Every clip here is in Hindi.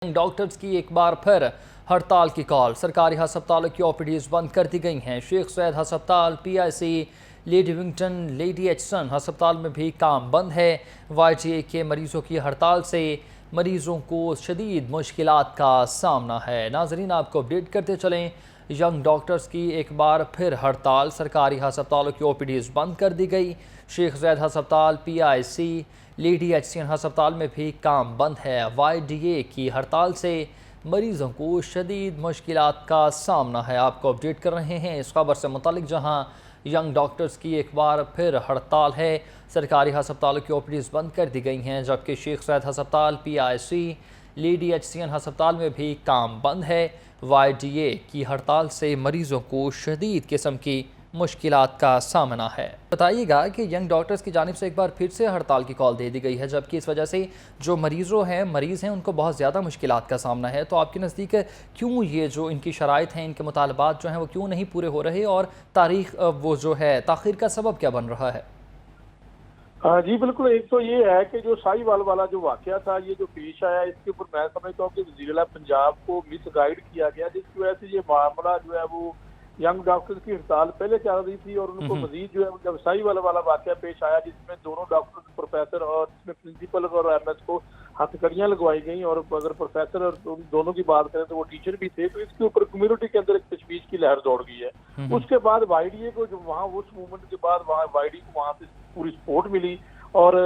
डॉक्टर्स की एक बार फिर हड़ताल की कॉल। सरकारी अस्पतालों की ओपीडीज बंद कर दी गई हैं। शेख सैयद अस्पताल, पीआईसी, लेडी विंगटन, लेडी एचसन अस्पताल में भी काम बंद है। वाईटीए के मरीजों की हड़ताल से मरीजों को शदीद मुश्किलात का सामना है। नाजरीन, आपको अपडेट करते चलें, यंग डॉक्टर्स की एक बार फिर हड़ताल। सरकारी अस्पतालों की ओपीडीज बंद कर दी गई। शेख सैयद अस्पताल, पीआईसी, लेडी एचसीएन अस्पताल में भी काम बंद है। वाईडीए की हड़ताल से मरीजों को शदीद मुश्किलात का सामना है। आपको अपडेट कर रहे हैं इस खबर से मुतालिक, जहां यंग डॉक्टर्स की एक बार फिर हड़ताल है। सरकारी अस्पतालों की ओपीडीज बंद कर दी गई हैं, जबकि शेख सैयद अस्पताल, पीआईसी, लेडी एचसीएन अस्पताल में भी काम बंद है। वाईडीए की हड़ताल से मरीजों को शदीद किस्म की मुश्किलात का सामना है। बताइएगा कि यंग डॉक्टर्स की जानिब से एक बार फिर से हड़ताल की कॉल दे दी गई है, जबकि इस वजह से जो मरीज़ हैं उनको बहुत ज़्यादा मुश्किलात का सामना है। तो आपके नज़दीक क्यों ये जो इनकी शराइत हैं, इनके मुतालबात जो हैं वो क्यों नहीं पूरे हो रहे, और तारीख वो जो है ताख़ीर का सबब क्या बन रहा है? जी बिल्कुल। एक तो ये है कि जो साहिवाल वाला जो वाकया था, ये जो पेश आया, इसके ऊपर मैं समझता हूँ कि वज़ीर-ए-आला पंजाब को मिसगाइड किया गया, जिसकी वजह से ये मामला जो है वो यंग डॉक्टर्स की हड़ताल पहले चल रही थी और उनको मजीद जो है जब साहिवाल वाला वाकया पेश आया, जिसमें दोनों डॉक्टर, प्रोफेसर और जिसमें प्रिंसिपल और एमएस को हथकड़ियां लगवाई गई, और अगर प्रोफेसर और दोनों की बात करें तो वो टीचर भी थे, तो इसके ऊपर कम्युनिटी के अंदर एक तशवीश की लहर दौड़ गई है। उसके बाद वाईडीए को जो वहाँ उस मूवमेंट के बाद वहाँ वाईडी को वहाँ से पूरी सपोर्ट मिली, और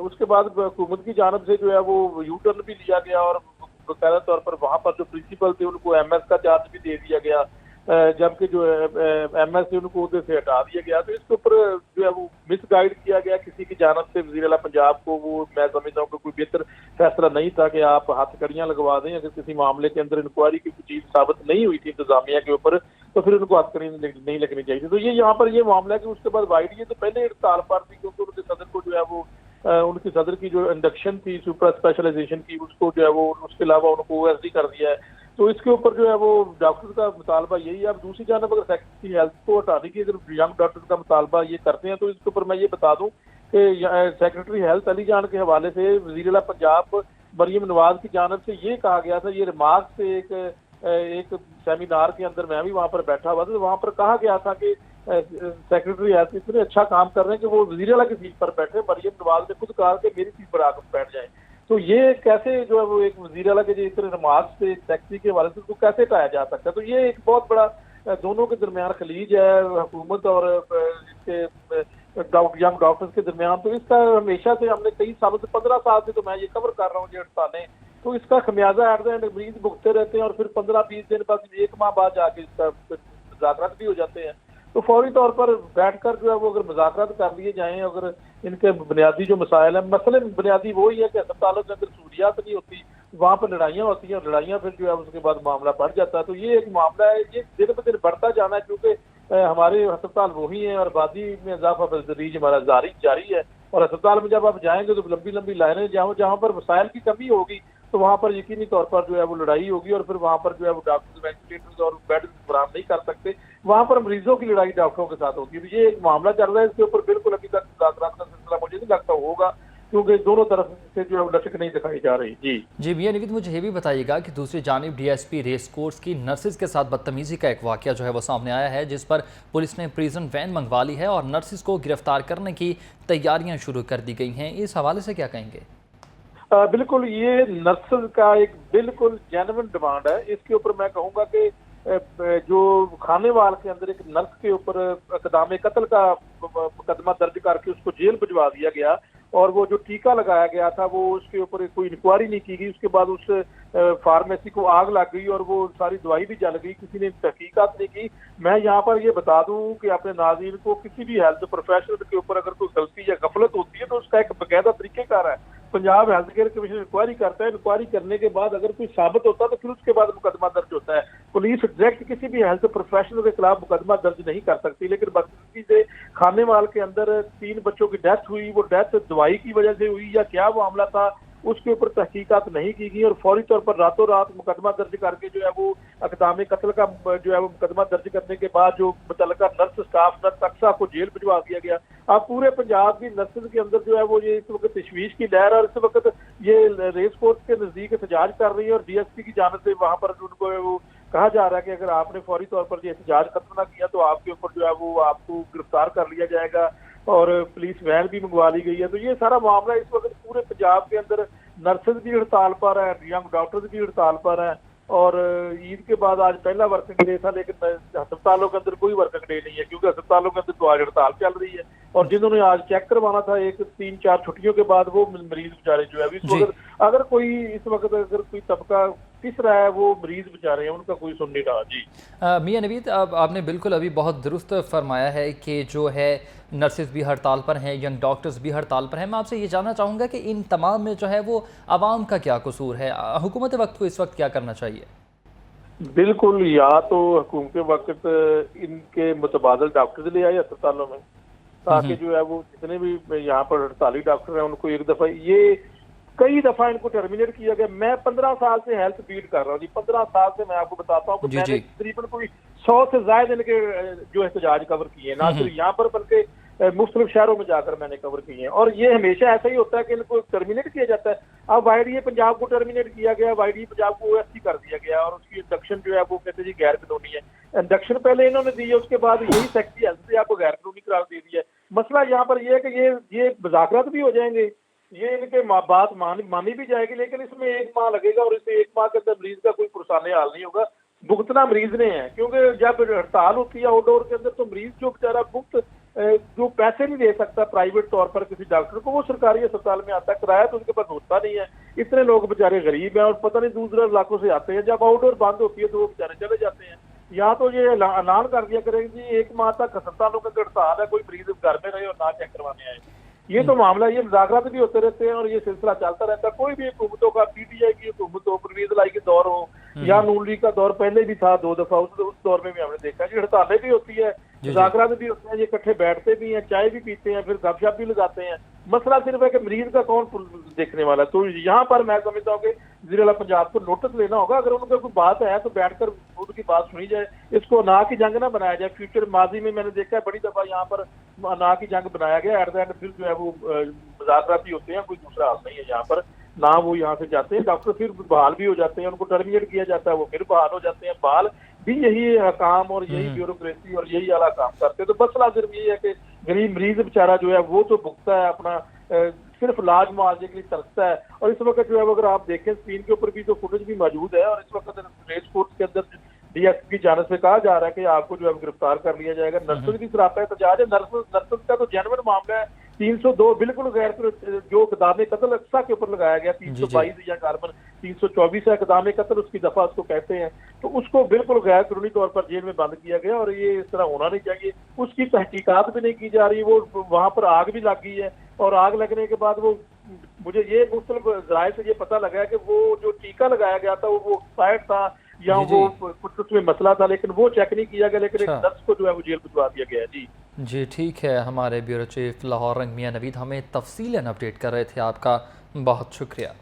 उसके बाद हुकूमत की जानब से जो है वो यू टर्न भी लिया गया, और बाकायदा तौर पर वहाँ पर जो प्रिंसिपल थे उनको एमएस का चार्ज भी दे दिया गया, जबकि जो एमएस थे उनको उहदे से हटा दिया गया। तो इसके ऊपर जो है वो मिसगाइड किया गया किसी की जानब से वज़ीर-ए-आला पंजाब को। वो मैं समझता हूँ कि कोई बेहतर फैसला नहीं था कि आप हथकड़ियां लगवा दें। अगर किसी मामले के अंदर इंक्वायरी की कोई चीज साबित नहीं हुई थी इंतजामिया के ऊपर, तो फिर उनको हथकड़ी नहीं लगनी चाहिए। तो ये यहाँ पर ये मामला है कि उसके बाद वाईडीए तो पहले हड़ताल पर थी, क्योंकि उनके सदर को जो है वो उनकी सदर की जो इंडक्शन थी सुपर स्पेशलाइजेशन की, उसको जो है वो उसके अलावा उनको ओएसडी कर दिया है। तो इसके ऊपर जो है वो डॉक्टर का मुतालबा यही है। अब दूसरी जानब अगर सेक्रेटरी हेल्थ को हटाने की अगर यंग डॉक्टर का मुतालबा ये करते हैं, तो इसके ऊपर मैं ये बता दूं कि सेक्रेटरी हेल्थ अली जान के हवाले से वज़ीर-ए-आला पंजाब मरियम नवाज की जानब से ये कहा गया था, ये रिमार्क से एक सेमिनार के अंदर मैं भी वहाँ पर बैठा हुआ था, तो वहाँ पर कहा गया था कि सेक्रेटरी हेल्थ इतने अच्छा काम कर रहे हैं कि वो वज़ीर-ए-आला की सीट पर बैठे। मरियम नवाज ने खुद कहा कि मेरी सीट पर आकर बैठ जाए। तो ये कैसे जो है वो एक वज़ीर-ए-आला के जो इतने रिमार्क से एक सेक्रेटरी के हवाले से उसको कैसे हटाया जा सकता है? तो ये एक बहुत बड़ा दोनों के दरमियान खलीज है, हुकूमत और इसके यंग डॉक्टर्स के दरमियान। तो इसका हमेशा से हमने कई सालों से 15 साल से तो मैं ये कवर कर रहा हूँ ये हड़तालें, तो इसका खमियाजा एट द एंड मरीज भुगते रहते हैं, और फिर 15-20 दिन बाद, 1 माह बाद जाके इसका मुज़ाकरात भी हो जाते हैं। तो फौरी तौर पर बैठकर जो है वो अगर मुज़ाकरात कर लिए जाएं, अगर इनके बुनियादी जो मसाइल हैं, मसले बुनियादी वो ही है कि अस्पतालों के अंदर सहूलियात नहीं होती, वहाँ पर लड़ाइयाँ होती हैं, और लड़ाइयाँ फिर जो है उसके बाद मामला बढ़ जाता है। तो ये एक मामला है, ये दिन ब दिन बढ़ता जाना है, क्योंकि हमारे अस्पताल वही हैं और आबादी में इजाफा बदतरीज हमारा जारी है। और अस्पताल में जब आप जाएंगे तो लंबी लंबी लाइनें, जहाँ पर वसाइल की कमी होगी तो वहाँ पर यकीनी तौर पर जो है वो लड़ाई होगी, और फिर वहाँ पर जो है वो डॉक्टर्स वेंटिलेटर्स और बेड फराहम नहीं कर सकते, वहाँ पर मरीजों की लड़ाई डॉक्टरों के साथ होगी। तो ये एक मामला चल रहा है, इसके ऊपर बिल्कुल अभी तक मुज़ाकरात का सिलसिला मुझे नहीं लगता होगा, क्योंकि दोनों तरफ से जो है लचक नहीं दिखाई जा रही। जी मियां निविद, मुझे ये भी बताइएगा कि दूसरी जानिब डीएसपी रेस कोर्स की नर्सिस के साथ बदतमीजी का एक वाकया जो है वो सामने आया है, जिस पर पुलिस ने प्रिजन वैन मंगवा ली है और नर्सिस को गिरफ्तार करने की तैयारियां शुरू कर दी गई हैं। इस हवाले से क्या कहेंगे? बिल्कुल, ये नर्सेज का एक बिल्कुल जेन्युइन डिमांड है। इसके ऊपर मैं कहूँगा कि जो खानेवाल के अंदर एक नर्स के ऊपर इक़दाम कत्ल का मुकदमा दर्ज करके उसको जेल भिजवा दिया गया, और वो जो टीका लगाया गया था वो उसके ऊपर कोई इंक्वायरी नहीं की गई। उसके बाद उस फार्मेसी को आग लग गई और वो सारी दवाई भी जल गई, किसी ने तहकीकात नहीं की। मैं यहाँ पर ये बता दूं कि अपने नाज़रीन को, किसी भी हेल्थ प्रोफेशनल के ऊपर अगर कोई गलती या गफलत होती है तो उसका एक बाकायदा तरीक़ेकार है। Punjab health care commission inquiry करता है, इंक्वायरी करने के बाद अगर कोई साबित होता है तो फिर उसके बाद मुकदमा दर्ज होता है। पुलिस डायरेक्ट किसी भी हेल्थ प्रोफेशनल के खिलाफ मुकदमा दर्ज नहीं कर सकती, लेकिन बदतमीजी से खानेवाल के अंदर 3 बच्चों की डेथ हुई। वो डेथ दवाई की वजह से हुई या क्या मामला था, उसके ऊपर तहकीकात नहीं की गई, और फौरी तौर पर रातों रात मुकदमा दर्ज करके जो है वो इक़दाम कत्ल का जो है वो मुकदमा दर्ज करने के बाद जो मुतल्लिका नर्स स्टाफ नर्स अक्सा को जेल भिजवा दिया गया। अब पूरे पंजाब की नर्सेज के अंदर जो है वो ये इस वक्त तशवीश की लहर, और इस वक्त ये रेस कोर्स के नजदीक एहतजाज कर रही है और डीएसपी की जानिब से वहां पर उनको वो कहा जा रहा है कि अगर आपने फौरी तौर पर ये एहतजाज खत्म ना किया तो आपके ऊपर जो है वो आपको गिरफ्तार कर लिया जाएगा और पुलिस वैन भी मंगवा ली गई है। तो ये सारा मामला इस वक्त पूरे पंजाब के अंदर नर्सेज भी हड़ताल पर है, यंग डॉक्टर्स भी हड़ताल पर है और ईद के बाद आज पहला वर्किंग डे था, लेकिन अस्पतालों के अंदर कोई वर्किंग डे नहीं है क्योंकि अस्पतालों के अंदर तो आज हड़ताल चल रही है और जिन्होंने आज चेक करवाना था एक 3-4 छुट्टियों के बाद वो मरीज बेचारे जो है इस वक्त अगर कोई तबका किस रहा है वो मरीज बेचारे हैं, उनका कोई सुन नहीं रहा। जी मियां नवीद, अब आपने बिल्कुल अभी बहुत दुरुस्त फरमाया है कि जो है नर्सेज भी हड़ताल पर हैं, यंग डॉक्टर्स भी हड़ताल पर हैं। मैं आपसे ये जानना चाहूँगा कि इन तमाम में जो है वो आवाम का क्या कसूर है, हुकूमत वक्त को इस वक्त क्या करना चाहिए? बिल्कुल, या तो हुकूमत वक्त इनके मुतबादल डॉक्टर ले आए अस्पतालों में ताकि जो है वो जितने भी यहाँ पर हड़ताली डॉक्टर हैं उनको एक दफा कई दफा इनको टर्मिनेट किया गया। मैं 15 साल से हेल्थ फीड कर रहा हूँ जी, 15 साल से मैं आपको बताता हूँ कि मैंने तकरीबन कोई 100 से ज्यादा इनके जो एहतजाज कवर किए हैं, ना सिर्फ यहाँ पर बल्कि मुख्तलिफ शहरों में जाकर मैंने कवर किए हैं और ये हमेशा ऐसा ही होता है कि इनको टर्मिनेट किया जाता है। अब वाईडी पंजाब को टर्मिनेट किया गया, वाईडी पंजाब को ओएससी कर दिया गया और उसकी इंडक्शन जो है वो कहते हैं जी गैर कानूनी है। इंडक्शन पहले इन्होंने दी है, उसके बाद यही सेक्रेटरी हेल्थ से आपको गैर कानूनी करार दे दिया है। मसला यहाँ पर यह है कि ये मुज़ाकरात भी हो जाएंगे, ये इनके बात मानी भी जाएगी, लेकिन इसमें 1 माह लगेगा और इसे 1 माह के अंदर मरीज का कोई पुरसाने हाल नहीं होगा। भुगतना मरीज ने है क्योंकि जब हड़ताल होती है आउटडोर के अंदर तो मरीज जो बेचारा मुफ्त जो पैसे नहीं दे सकता प्राइवेट तौर पर किसी डॉक्टर को, वो सरकारी अस्पताल में आता है, किराया तो उनके पास होता नहीं है। इतने लोग बेचारे गरीब हैं और पता नहीं दूसरे इलाकों से आते हैं, जब आउटडोर बंद होती है तो वो बेचारे चले जाते हैं। या तो ये ऐलान कर दिया करेंगे जी 1 माह तक अस्पतालों का हड़ताल है, कोई मरीज घर में रहे और ना चेक करवाने आए। ये तो मामला, ये मुज़ाकरात भी होते रहते हैं और ये सिलसिला चलता रहता है। कोई भी हुकूमतों का, पीटीआई की हुकूमत हो, परवेज लाई के दौर हो या नून लीग का दौर पहले भी था 2 दफा, उस दौर में भी हमने देखा जी हड़तालें भी होती है, मुज़ाकरात भी होते हैं, ये इकट्ठे बैठते भी हैं, चाय भी पीते हैं, फिर गपशप भी लगाते हैं। मसला सिर्फ है कि मरीज का कौन देखने वाला है। तो यहाँ पर मैं समझता हूँ कि वज़ीर-ए-आला पंजाब को नोटिस लेना होगा, अगर उनका कोई बात है तो बैठकर उनकी बात सुनी जाए, इसको ना की जंग ना बनाया जाए। फ्यूचर माजी में मैंने देखा है बड़ी दफा यहाँ पर ना की जंग बनाया गया, एट द एंड फिर जो है वो मुज़ाकरात भी होते हैं, कोई दूसरा हाल नहीं है यहाँ पर। ना वो यहाँ से जाते हैं डॉक्टर, फिर बहाल भी हो जाते हैं, उनको टर्मिनेट किया जाता है, वो फिर बहाल हो जाते हैं। बहाल भी यही काम और यही ब्यूरोक्रेसी और यही आला काम करते हैं। तो मसला सिर्फ ये है कि गरीब मरीज बेचारा जो है वो तो भुगता है अपना, सिर्फ इलाज मुआवजे के लिए तरसता है। और इस वक्त जो है अगर आप देखें स्क्रीन के ऊपर भी तो फुटेज भी मौजूद है और इस वक्त रेस कोर्स के अंदर डीएसपी की जानिब से कहा जा रहा है कि आपको जो है गिरफ्तार कर लिया जाएगा। नर्सेज भी सरापा एहतजाज है, नर्सेज का तो जेन्युइन मामला है। 302 बिल्कुल गैर जो इक़दाम कत्ल अक्सा के ऊपर लगाया गया, 322 या कार्बन 324 है इक़दाम कत्ल, उसकी दफा उसको कहते हैं, तो उसको बिल्कुल गैर कानूनी तौर पर जेल में बंद किया गया और ये इस तरह होना नहीं चाहिए। उसकी तहकीकात भी नहीं की जा रही, वो वहां पर आग भी लग गई है और आग लगने के बाद वो मुझे ये मुख्तलिफ ज़राए से ये पता लगा है कि वो जो टीका लगाया गया था वो एक्सपायर्ड था या वो कुछ उसमें मसला था, लेकिन वो चेक नहीं किया गया, लेकिन एक नर्स को जो है वो जेल भिजवा दिया गया है। जी ठीक है, हमारे ब्यूरो चीफ लाहौर रंग मियां नवीद हमें तफसीलन अपडेट कर रहे थे, आपका बहुत शुक्रिया।